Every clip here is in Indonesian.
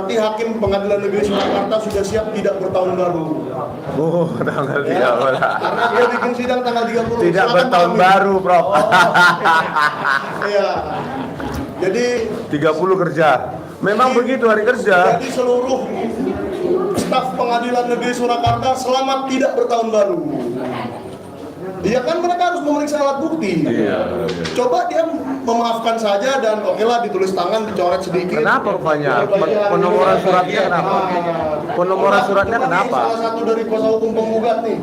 berarti Hakim Pengadilan Negeri Surakarta sudah siap tidak bertahun baru. Oh, tanggal 30. Karena dia bikin sidang tanggal 30. Tidak Silakan bertahun Pak Amin. baru, Prof. Iya. Jadi 30 kerja. Memang begitu hari kerja. Jadi seluruh staf Pengadilan Negeri Surakarta selamat tidak bertahun baru. Iya kan mereka harus memeriksa alat bukti. Iya. Coba dia memaafkan saja dan okelah ditulis tangan, dicoret sedikit. Kenapa rupanya? Bayar. Penomoran suratnya kenapa? Penomoran suratnya kenapa? Salah satu dari kuasa hukum penggugat nih.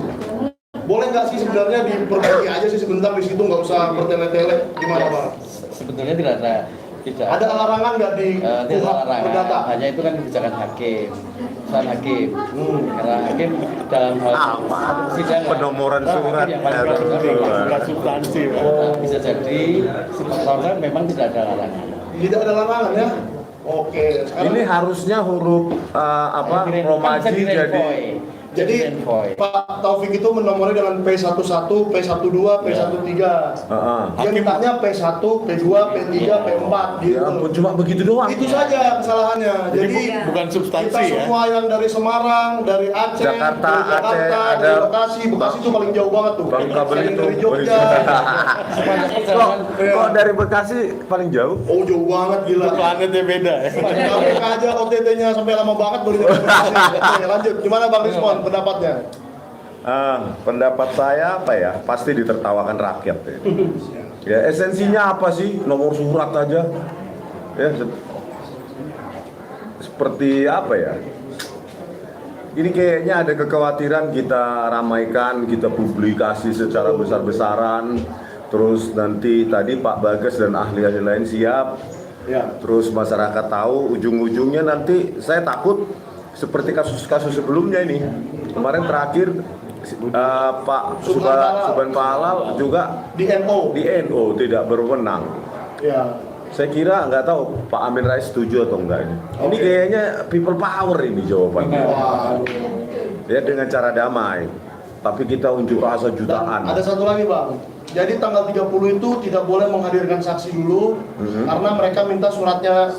Boleh nggak sih sebenarnya diperbaiki aja sih sebentar di situ, nggak usah bertele-tele, gimana Pak? Sebetulnya tidak Ada larangan nggak di tidak perdata? larangan, hanya itu kan kebijakan hakim, soal hakim. Karena hakim dalam hal sidang Penomoran surat yang paling substansi. bisa jadi sebetulnya memang tidak ada larangan. Tidak ada larangan ya? Oke. Sekarang Ini harusnya huruf romaji jadi Pak Taufik itu menomori dengan P11, P12, P13. Dia mintanya P1, P2, P3, P4 gitu. Ya ampun, cuma begitu doang. Itu saja kesalahannya. Jadi bukan substansi kita ya. semua yang dari Semarang, dari Aceh, Jakarta, dari Jakarta, Aceh, dari ada Bekasi itu paling jauh banget tuh. Bangka Ada yang dari Belitung. Jogja. Kok dari Bekasi paling jauh? Oh jauh banget gila. Planetnya beda ya. Kami aja OTT-nya sampai lama banget baru nyampe Bekasi. Oke, lanjut. Gimana Bang Rizwan pendapatnya? Pendapat saya apa ya? Pasti ditertawakan rakyat ya. Ya esensinya apa sih? Nomor surat aja. Ya seperti apa ya? Ini kayaknya ada kekhawatiran kita ramaikan, kita publikasi secara besar-besaran. Terus nanti tadi Pak Bagas dan ahli-ahli lain siap. Ya. Terus masyarakat tahu, ujung-ujungnya nanti saya takut seperti kasus-kasus sebelumnya ini. Kemarin terakhir Pak Subhan Palal juga Di NO. di NO tidak berwenang. Ya. Saya kira nggak tahu Pak Amin Rais setuju atau enggak ini. Ini kayaknya people power ini jawabannya. Waduh. Ya dengan cara damai. Tapi kita unjuk rasa Dan jutaan. ada satu lagi Bang. Jadi tanggal 30 itu tidak boleh menghadirkan saksi dulu karena mereka minta suratnya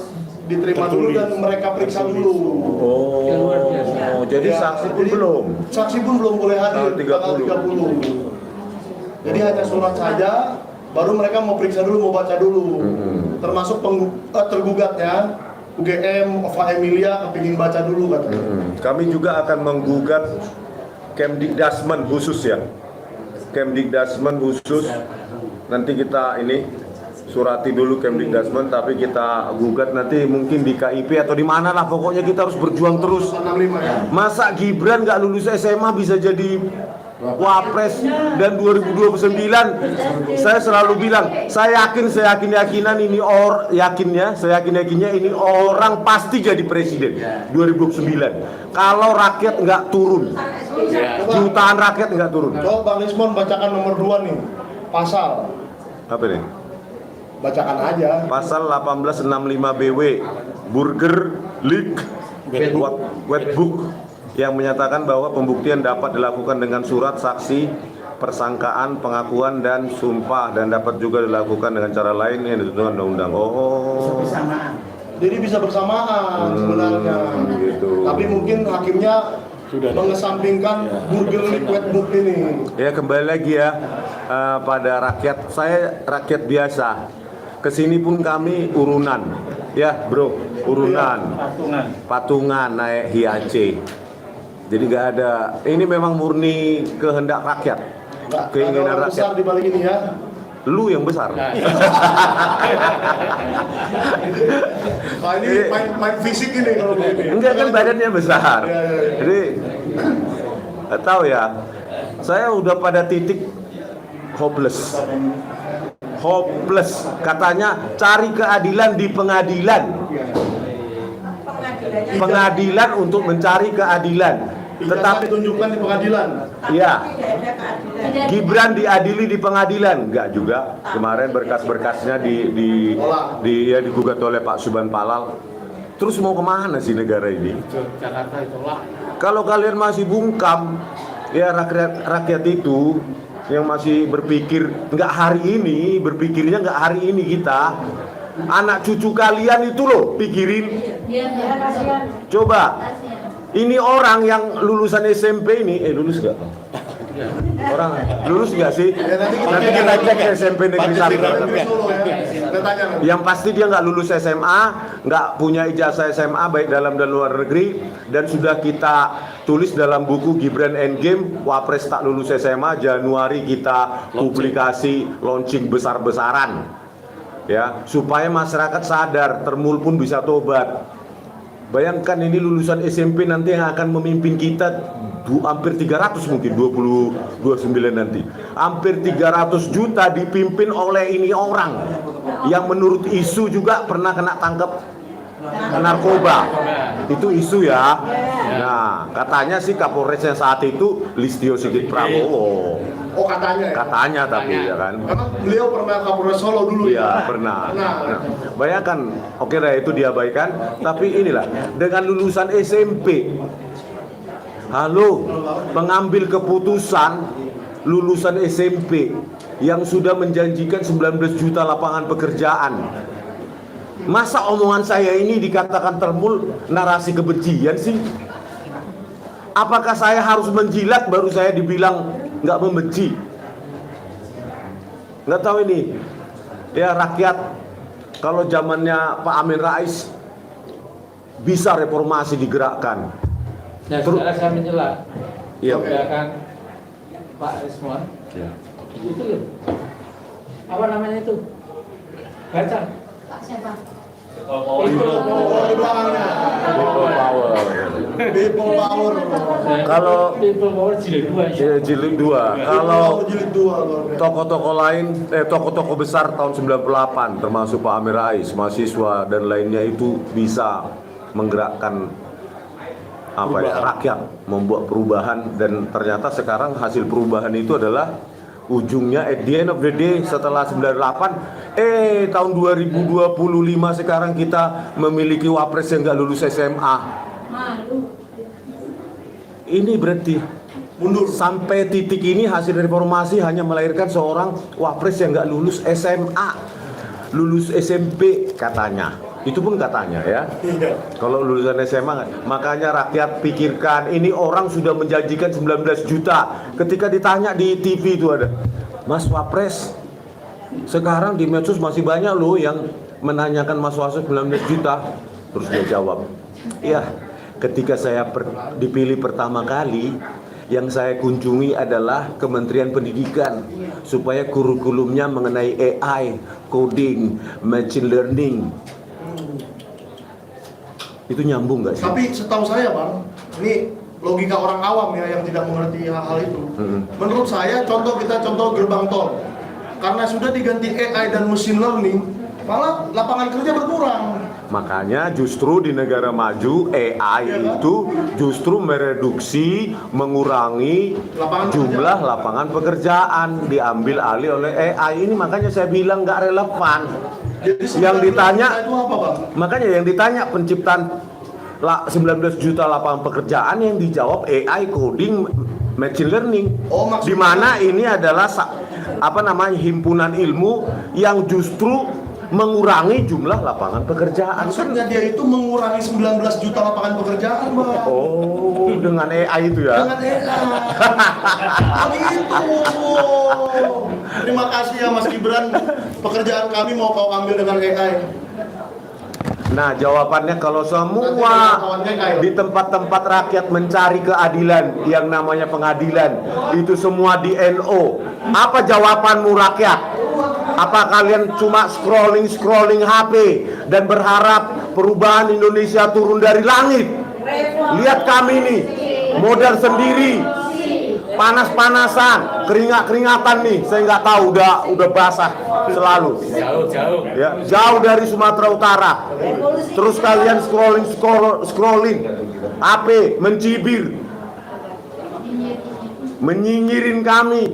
diterima dulu dan mereka periksa dulu. Oh, jadi Ya, saksi pun jadi belum. Saksi pun belum boleh hadir Tanggal 30. 30. Jadi hanya surat saja, baru mereka mau periksa dulu, mau baca dulu. Termasuk tergugatnya, UGM, Ova Emilia kepingin baca dulu katanya. Kami juga akan menggugat Kemdikdasmen khusus ya. Kemdikdasmen khusus. Nanti kita ini surati dulu Kemdikdasmen, tapi kita gugat nanti mungkin di KIP atau di mana lah. Pokoknya kita harus berjuang terus. 65 ya. Masa Gibran nggak lulus SMA bisa jadi Wapres, dan 2029 saya selalu bilang, saya yakin-yakinan ini saya yakin-yakinnya ini orang pasti jadi presiden 2029 kalau rakyat nggak turun, jutaan rakyat nggak turun. Coba Bang Rismon bacakan nomor 2 nih, pasal. Apa nih? Bacakan aja. Pasal 1865 BW Burger League Wetbook yang menyatakan bahwa pembuktian dapat dilakukan dengan surat saksi, persangkaan, pengakuan, dan sumpah, dan dapat juga dilakukan dengan cara lain yang ditentukan undang-undang. Oh, Jadi bisa bersamaan sebenarnya. gitu. Tapi mungkin hakimnya Sudah mengesampingkan Burger League Wetbook ini. Ya kembali lagi ya pada rakyat. Saya rakyat biasa. Kesini pun kami urunan, ya bro, urunan, patungan naik hiace. Jadi nggak ada. Ini memang murni kehendak rakyat, Nggak keinginan ada orang besar rakyat. di balik ini ya. Lu yang besar. Nah ini main fisik ini kalau begini. Enggak kan badannya besar. Ya, ya, ya. Jadi nggak tahu ya. Saya udah pada titik hopeless. Katanya cari keadilan di pengadilan. Pengadilan untuk mencari keadilan. Tetapi ditunjukkan di pengadilan. Ya, Gibran diadili di pengadilan, enggak juga. Kemarin berkas-berkasnya digugat oleh Pak Subhan Palal. Terus mau kemana sih negara ini? Jakarta itulah. Kalau kalian masih bungkam, ya rakyat itu yang masih berpikir berpikirnya nggak hari ini kita, anak cucu kalian itu loh, pikirin. Coba, ini orang yang lulusan SMP ini, lulus gak? Orang lulus nggak sih? Ya, nanti kita cek SMP negeri Budget 1. di Solo ya. Kita tanya nanti. Yang pasti dia nggak lulus SMA, nggak punya ijazah SMA baik dalam dan luar negeri, dan sudah kita tulis dalam buku Gibran Endgame, Wapres tak lulus SMA. Januari kita publikasi launching besar-besaran, ya, supaya masyarakat sadar, Termul pun bisa tobat. Bayangkan ini lulusan SMP nanti yang akan memimpin kita hampir 300 mungkin 29 nanti. Hampir 300 juta dipimpin oleh ini orang yang menurut isu juga pernah kena tangkap narkoba. Itu isu ya. Nah, katanya sih Kapolresnya saat itu Listio Sigit Prabowo. Oh katanya ya? Katanya tapi ya kan. Karena beliau pernah Kapolres Solo dulu Iya, ya? pernah. Nah. Bayangkan, oke lah itu diabaikan, tapi inilah dengan lulusan SMP. Halo, mengambil keputusan lulusan SMP yang sudah menjanjikan 19 juta lapangan pekerjaan. Masa omongan saya ini dikatakan Termul narasi kebencian sih? Apakah saya harus menjilat baru saya dibilang nggak membenci? Nggak tahu ini. Ya rakyat, kalau zamannya Pak Amin Rais bisa reformasi digerakkan. Dan sekarang saya menyela. Iya. Kan Pak Rismon. Ya. Itu loh. Apa namanya itu? Baca. Pak siapa? Oh, di belakangnya. People power. Kalau- People Power jilid 2 ya. Jilid 2. Kalau Jilid 2 luar biasa. tokoh-tokoh lain, tokoh-tokoh besar tahun 98 termasuk Pak Amin Rais, mahasiswa dan lainnya itu bisa menggerakkan rakyat, membuat perubahan, dan ternyata sekarang hasil perubahan itu adalah ujungnya at the end of the day setelah 98 tahun 2025 sekarang kita memiliki wapres yang nggak lulus SMA. Malu. Ini berarti Mundur. sampai titik ini hasil reformasi hanya melahirkan seorang wapres yang nggak lulus SMA, lulus SMP katanya. Itu pun katanya ya. Kalau lulusan SMA nggak. Makanya rakyat pikirkan, ini orang sudah menjanjikan 19 juta. Ketika ditanya di TV itu ada, Mas Wapres, sekarang di medsos masih banyak loh yang menanyakan Mas Wapres 19 juta. Terus dia jawab, iya, ketika saya dipilih pertama kali, yang saya kunjungi adalah Kementerian Pendidikan supaya kurikulumnya mengenai AI, coding, machine learning. Itu nyambung nggak sih? Tapi setahu saya Bang, ini logika orang awam ya yang tidak mengerti hal itu. Menurut saya contoh gerbang tol. Karena sudah diganti AI dan machine learning, malah lapangan kerja berkurang. Makanya justru di negara maju AI itu justru mereduksi, mengurangi jumlah lapangan pekerjaan, diambil alih oleh AI. Ini makanya saya bilang nggak relevan. Jadi Yang ditanya, itu apa Bang? makanya yang ditanya penciptaan 19 juta lapangan pekerjaan, yang dijawab AI, coding, machine learning. Oh, maksudnya- Di mana ini adalah himpunan ilmu yang justru mengurangi jumlah lapangan pekerjaan. Maksudnya dia itu mengurangi 19 juta lapangan pekerjaan Bang. Oh, dengan AI itu ya. Dengan AI. Oh gitu. Terima kasih ya Mas Gibran. Pekerjaan kami mau kau ambil dengan AI. Nah, jawabannya kalau semua di tempat-tempat rakyat mencari keadilan yang namanya pengadilan, itu semua di NO. Apa jawabanmu rakyat? Apa kalian cuma scrolling HP dan berharap perubahan Indonesia turun dari langit? Lihat kami nih, modal sendiri, panas-panasan, keringat-keringatan nih. Saya nggak tahu, udah basah selalu. Jauh. Ya, jauh dari Sumatera Utara. Terus kalian scrolling HP, mencibir, menyinyirin kami.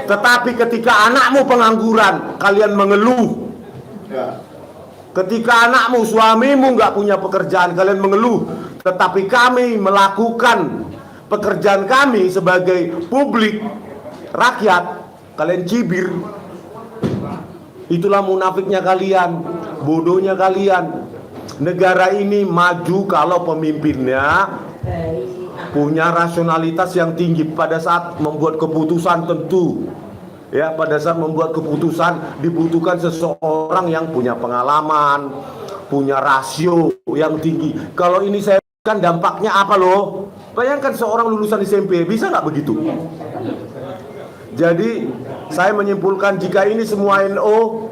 Tetapi ketika anakmu pengangguran, kalian mengeluh. Ketika anakmu, suamimu nggak punya pekerjaan, kalian mengeluh. Tetapi kami melakukan pekerjaan kami sebagai publik, rakyat, kalian cibir. Itulah munafiknya kalian, bodohnya kalian. Negara ini maju kalau pemimpinnya punya rasionalitas yang tinggi pada saat membuat keputusan. Tentu ya, pada saat membuat keputusan dibutuhkan seseorang yang punya pengalaman, punya rasio yang tinggi. Kalau ini saya kan dampaknya apa loh? Bayangkan seorang lulusan SMP, bisa nggak begitu? Jadi saya menyimpulkan jika ini semua NO,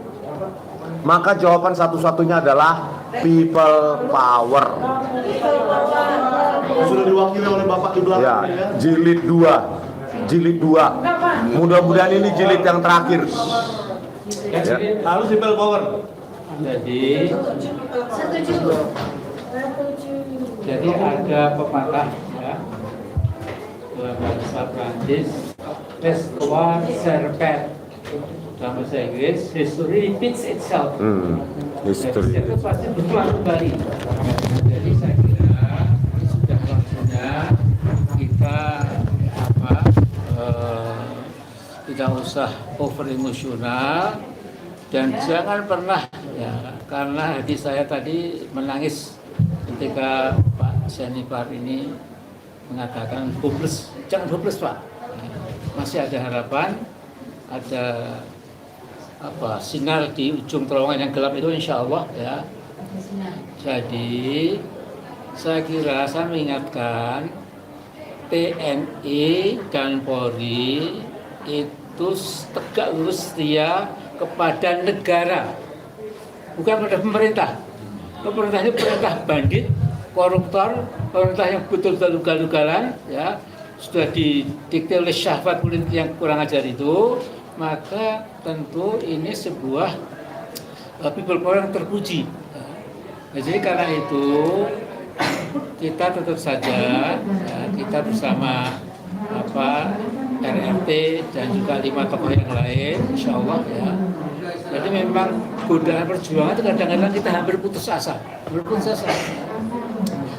maka jawaban satu-satunya adalah people power. Sudah diwakili oleh Bapak di belakang Ya, jilid 2. Jilid 2. Mudah-mudahan ini jilid yang terakhir. Ya. Harus people power. Jadi ada pepatah ya dalam bahasa Prancis, l'histoire se répète. Dalam bahasa Inggris, history repeats itself. History. Jadi, itu pasti berulang kembali. Jadi saya kira ini sudah waktunya kita tidak usah over emosional dan jangan pernah ya, karena hati saya tadi menangis ketika Pak Senipar ini mengatakan hopeless. Jangan hopeless, Pak. Masih ada harapan, ada sinar di ujung terowongan yang gelap itu, insya Allah ya. Jadi saya kira saya mengingatkan TNI dan Polri itu tegak lurus setia kepada negara, bukan pada pemerintah. Pemerintah itu perintah bandit, koruptor, pemerintah yang betul-betul ugal-ugalan ya, sudah didikte oleh syahwat politik yang kurang ajar itu. Maka tentu ini sebuah people power yang terpuji. Nah, jadi karena itu kita tetap saja ya, kita bersama RRT dan juga 5 tokoh yang lain, insya Allah ya. Jadi memang godaan perjuangan itu kadang-kadang kita hampir putus asa.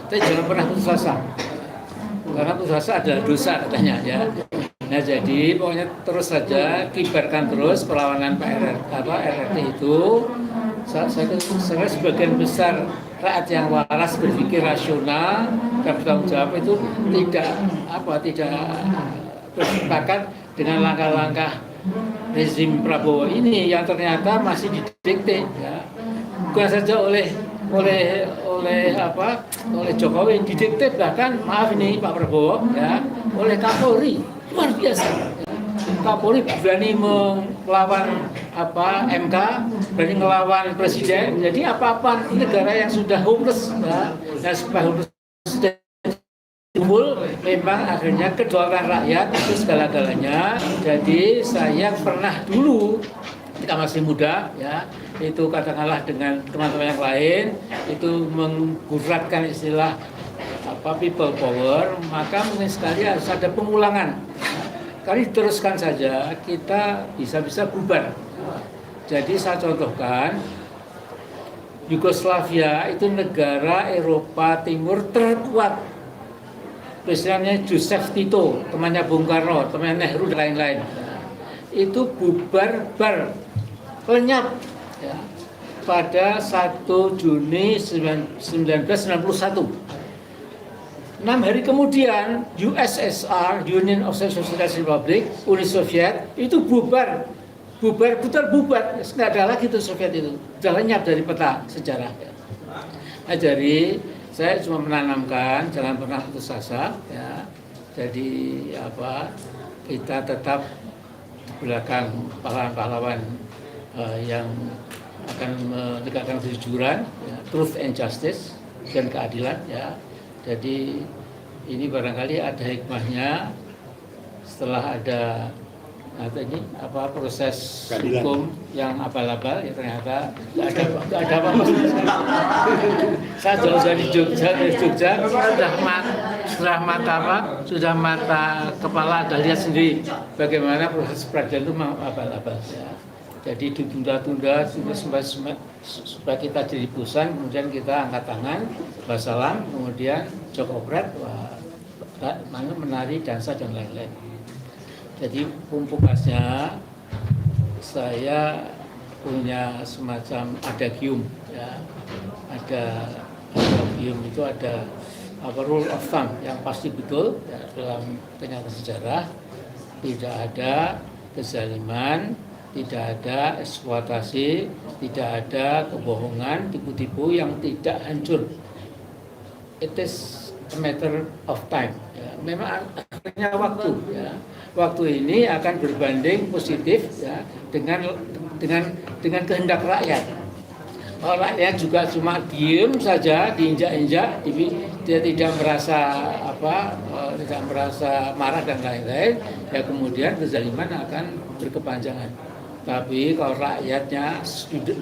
Tapi jangan pernah putus asa, karena putus asa adalah dosa katanya ya. Nah jadi pokoknya terus saja kibarkan terus perlawanan RRT itu. Saya kira sebagian besar rakyat yang waras, berpikir rasional dan bertanggung jawab itu tidak bersepakat dengan langkah-langkah rezim Prabowo ini yang ternyata masih didikte ya. Bukan saja oleh Jokowi, didikte bahkan maaf ini Pak Prabowo ya, oleh Kapolri. Luar biasa. Kapolri berani melawan MK, berani melawan presiden. Jadi apa-apa negara yang sudah hopeless ya, dan supaya hopeless sudah timbul, memang akhirnya kedaulatan rakyat itu segala-galanya. Jadi saya pernah dulu ketika masih muda ya, itu katakanlah dengan teman-teman yang lain itu mengguratkan istilah people power, maka mungkin sekali harus ada pengulangan. Kali teruskan saja, kita bisa bubar. Jadi saya contohkan, Yugoslavia itu negara Eropa Timur terkuat. Presidennya Joseph Tito, temannya Bung Karno, temannya Nehru dan lain-lain. Itu bubar lenyap ya, pada 1 Juni 1991. 6 hari kemudian USSR, Union of Socialist Republic, Uni Soviet itu bubar, nggak ada lagi itu Soviet itu, sudah lenyap dari peta sejarah. Nah, jadi saya cuma menanamkan jangan pernah putus asa ya. Jadi kita tetap di belakang pahlawan-pahlawan yang akan menegakkan kejujuran, ya, truth and justice dan keadilan ya. Jadi ini barangkali ada hikmahnya setelah ada proses keadilan. Hukum yang abal-abal ya, ternyata nggak ada apa-apa. Saya jauh dari Jogja sudah mata kepala ada lihat sendiri bagaimana proses peradilan itu abal-abal ya. Jadi ditunda-tunda supaya kita jadi pusan, kemudian kita angkat tangan, wassalam, kemudian jokopret, menari, dansa dan lain-lain. Jadi pembukaannya saya punya semacam adagium, ya. Ada adagium itu ada rule of thumb yang pasti betul ya, dalam kenyataan sejarah. Tidak ada kezaliman, tidak ada eksploitasi, tidak ada kebohongan, tipu-tipu yang tidak hancur. It is a matter of time. Ya. Memang akhirnya waktu. Ya. Waktu ini akan berbanding positif ya, dengan kehendak rakyat. Kalau rakyat juga cuma diem saja, diinjak-injak, dia tidak merasa tidak merasa marah dan lain-lain, ya kemudian kezaliman akan berkepanjangan. Tapi kalau rakyatnya,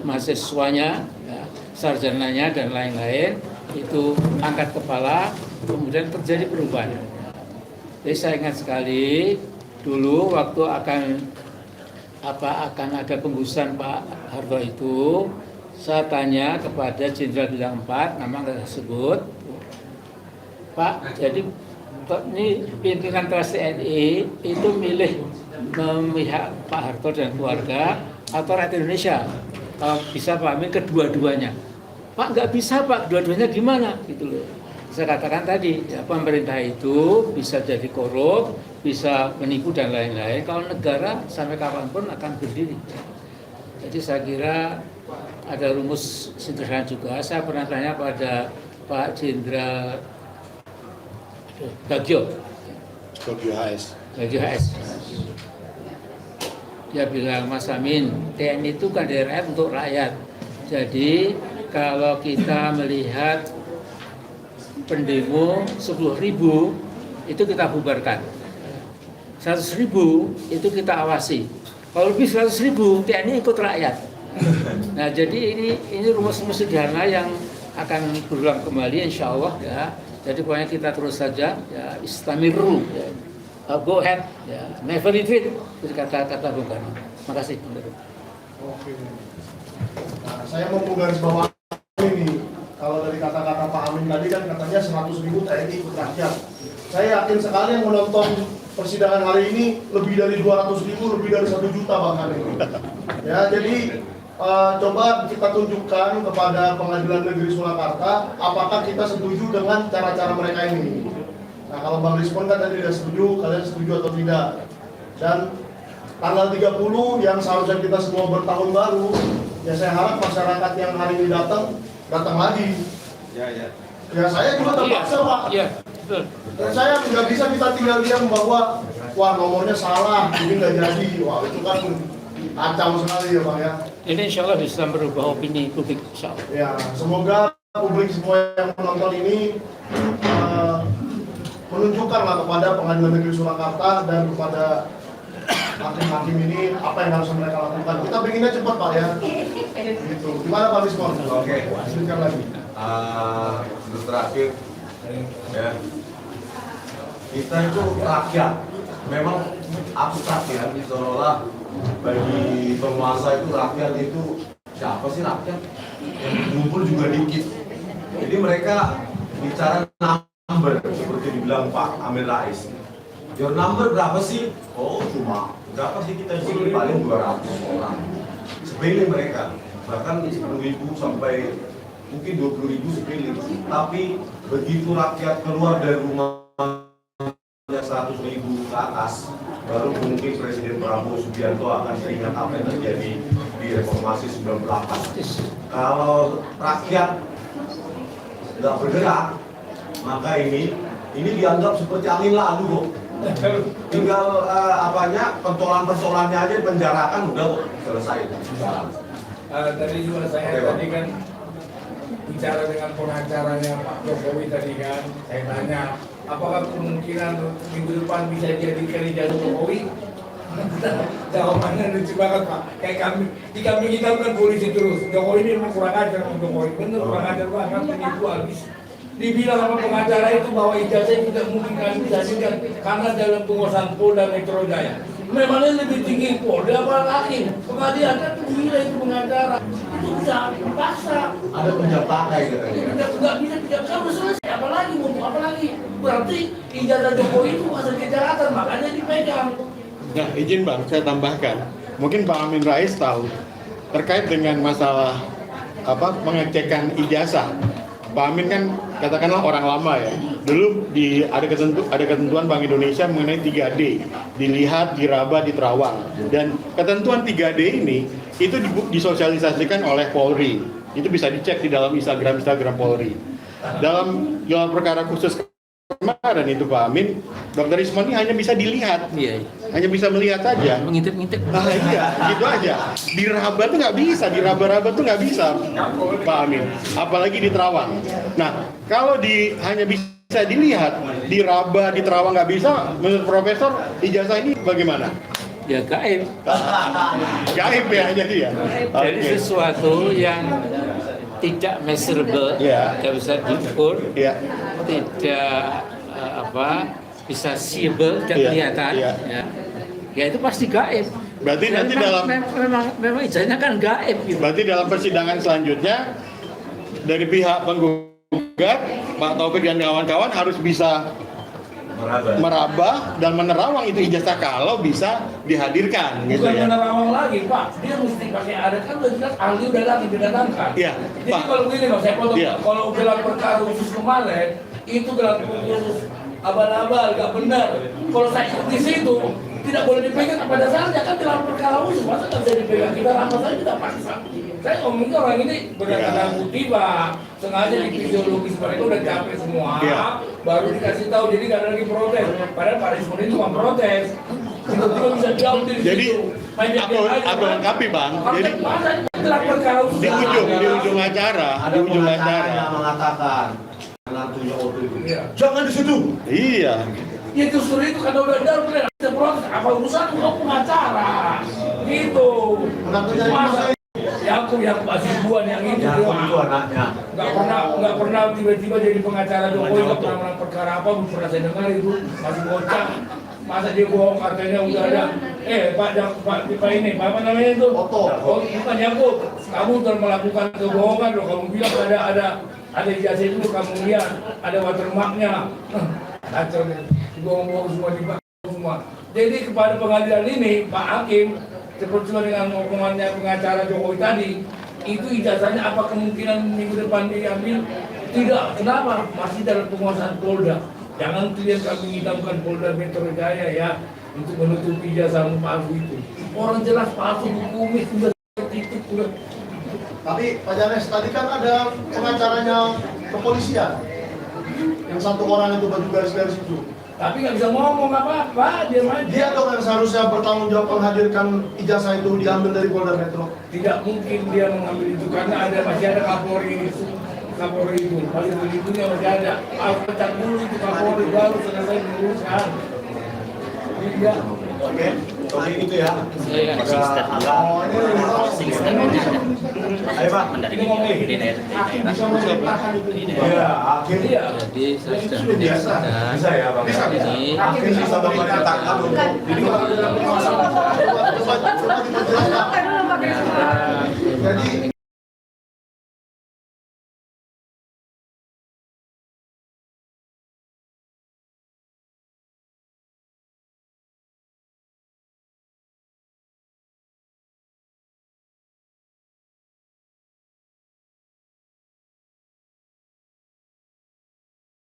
mahasiswanya, ya, sarjananya dan lain-lain itu angkat kepala, kemudian terjadi perubahan. Jadi saya ingat sekali dulu waktu akan ada penggusuran Pak Harto itu, saya tanya kepada Jenderal Bintang 4, nama nggak sebut, Pak, jadi ini pimpinan TNI itu milih memihak Pak Harto dan keluarga atau rakyat Indonesia? Kalau bisa Pak Amin kedua-duanya. Pak nggak bisa Pak, dua-duanya gimana? Gitu loh. Saya katakan tadi, ya, pemerintah itu bisa jadi korup, bisa menipu dan lain-lain. Kalau negara sampai kapanpun akan berdiri. Jadi saya kira ada rumus sederhana juga. Saya pernah tanya pada Pak Jenderal Bagio HS. Dia bilang, Mas Amin, TNI itu kan dari rakyat untuk rakyat. Jadi kalau kita melihat pendemo 10.000 itu kita bubarkan, 100.000 itu kita awasi. Kalau lebih 100.000 TNI ikut rakyat. Nah jadi ini rumus-rumus sederhana yang akan berulang kembali insya Allah ya. Jadi pokoknya kita terus saja ya, istamiru ya. Go ahead ya, never retreat, itu kata Bung Karno. Makasih. Oke. Nah, saya mau garis bawah ini. Kalau dari kata-kata Pak Amin tadi kan katanya 100.000 TNI ikut rakyat. Saya yakin sekali yang menonton persidangan hari ini lebih dari 200.000, lebih dari 1 juta bahkan ini. Ya, jadi coba kita tunjukkan kepada Pengadilan Negeri Surakarta apakah kita setuju dengan cara-cara mereka ini. Nah, kalau Bang Rizpon kan tadi sudah setuju, kalian setuju atau tidak? Dan tanggal 30 yang seharusnya kita semua bertahun baru, ya saya harap masyarakat yang hari ini datang lagi. Ya saya juga terpaksa Pak. Iya, betul. Dan saya nggak bisa kita tinggal diam bahwa wah nomornya salah, ini nggak jadi. Wah itu kan kacau sekali ya Bang ya. Ini insya Allah bisa merubah opini publik insya Allah. Ya semoga publik semua yang menonton ini menunjukkanlah kepada Pengadilan Negeri Surakarta dan kepada hakim-hakim ini apa yang harus mereka lakukan. Kita pengennya cepat Pak ya. Gitu. Gimana Pak Rizpon? Oke. Lanjutkan lagi. Untuk terakhir, ya, kita itu rakyat. Memang abstrak ya, seolah bagi penguasa itu rakyat itu siapa sih rakyat? Yang kumpul juga dikit. Jadi mereka bicara number seperti dibilang Pak Amin Rais. Your number berapa sih? Oh cuma berapa sih kita di sini paling 200 orang. Sepele mereka, bahkan 10.000 sampai mungkin 20.000 sepele. Tapi begitu rakyat keluar dari rumahnya 100.000 ke atas, baru mungkin Presiden Prabowo Subianto akan teringat apa yang terjadi di Reformasi 98. Kalau rakyat nggak bergerak, maka ini dianggap seperti angin lalu kok. Tinggal pentolan-pentolannya aja dipenjarakan udah kok selesai. Tadi juga saya tadi kan bicara dengan pengacaranya Pak Jokowi tadi kan, saya tanya apakah kemungkinan minggu depan bisa jadi kandidat Jokowi? Jawabannya lucu banget Pak. Kayak di kambing kita kan polisi terus. Jokowi ini memang kurang ajar untuk Jokowi. Bener kurang ajar banget penipu habis. Dibilang sama pengacara itu bahwa ijazah tidak mungkin kami bisa berikan karena dalam penguasaan Polda Metro Jaya. Memangnya lebih tinggi Polda apa lagi? Pengadilan kan gila itu pengacara. Itu bisa paksa. Ada penjat pakai katanya. Tidak bisa udah selesai. Apalagi berarti ijazah Jokowi itu masuk kejahatan makanya dipegang. Nah, izin Bang, saya tambahkan. Mungkin Pak Amin Rais tahu terkait dengan masalah pengecekan ijazah. Pak Amin kan katakanlah orang lama ya. Dulu ada ketentuan Bank Indonesia mengenai 3D, dilihat, diraba, diterawang. Dan ketentuan 3D ini itu disosialisasikan oleh Polri. Itu bisa dicek di dalam Instagram Polri. Dalam gelar perkara khusus kemarin itu Pak Amin, Dr. Risma ini hanya bisa dilihat, hanya bisa melihat saja. Mengintip-ngintip. Nah iya, gitu aja. Diraba tuh nggak bisa, diraba-raba tuh nggak bisa, Pak Amin. Apalagi diterawang. Nah, kalau hanya bisa dilihat, diraba, diterawang nggak bisa, menurut Profesor, ijazah ini bagaimana? Ya gaib. Gaib ya, jadi ya. Jadi sesuatu yang tidak measurable, tidak bisa diukur, Iya. tidak bisa seeable, tidak kelihatan, ya itu pasti gaib. Berarti Dan nanti dalam memang ijazahnya kan gaib gitu. Berarti dalam persidangan selanjutnya dari pihak penggugat Pak Taufik dan kawan-kawan harus bisa meraba dan menerawang itu ijazah kalau bisa dihadirkan gitu Bukan ya. menerawang lagi, Pak. Dia mesti pakai ada kan udah jelas ahli udah lagi didatangkan. Iya, Jadi Pak. kalau begini loh, saya potong. Iya. Kalau gelar perkara khusus kemarin itu gelar khusus abal-abal, nggak benar. Kalau saya ikut di situ tidak boleh dipegang pada dasarnya kan gelar perkara khusus, masa nggak bisa dipegang? Kita rampas saja tidak paksa. Saya ngomongin orang ini berdasarkan bukti, Pak. Sengaja di fisiologis mereka udah capek semua, baru dikasih tahu, jadi nggak ada lagi protes. Padahal Pak Rismon itu cuma protes. Tiba-tiba bisa jauh dari Jadi situ. aku lengkapi Bang. Jadi Masa gelar perkara khusus di ujung acara, Ada pengacara yang mengatakan Iya. jangan di situ. Iya. Ya justru itu kan udah benar ada protes, apa urusan kok pengacara gitu. Masa ya aku yang asibuan yang itu anaknya. nggak pernah tiba-tiba jadi pengacara Jokowi, nggak pernah menang perkara apa, belum pernah saya dengar itu, masih bocah. Masa dia bohong katanya udah ada Pak ini apa namanya itu bukan Yakub, kamu telah melakukan kebohongan loh, kamu bilang ada ijazah itu kamu lihat ada watermarknya. Kacau nih, bohong-bohong semua semua. Jadi kepada pengadilan ini Pak Hakim seperti dengan omongannya pengacara Jokowi tadi, itu ijazahnya apa kemungkinan minggu depan diambil? Tidak. Kenapa? Masih dalam penguasaan Polda. Jangan kalian kami hitamkan Polda Metro Jaya ya untuk menutupi ijazahmu palsu itu. Orang jelas palsu hukumnya sudah itu sudah. Tapi Pak Janes, tadi kan ada pengacaranya kepolisian yang satu orang itu baju garis-garis itu. Tapi nggak bisa ngomong apa-apa, diam aja. Dia dong yang seharusnya bertanggung jawab menghadirkan ijazah itu diambil dari Polda Metro. Tidak mungkin dia mengambil itu karena masih ada Kapolri itu, paling begitunya masih ada. Harus pecat dulu itu Kapolri baru selesai berurusan. Tidak. Oke, itu ya. Saya Ayo Pak. Ini ngomong hakim bisa memerintahkan itu. Iya, akhir. Iya. jadi saya sudah Itu biasa. Bisa ya Bang. ini Akhir bisa memerintahkan untuk Ini coba diperjelaskan. Jadi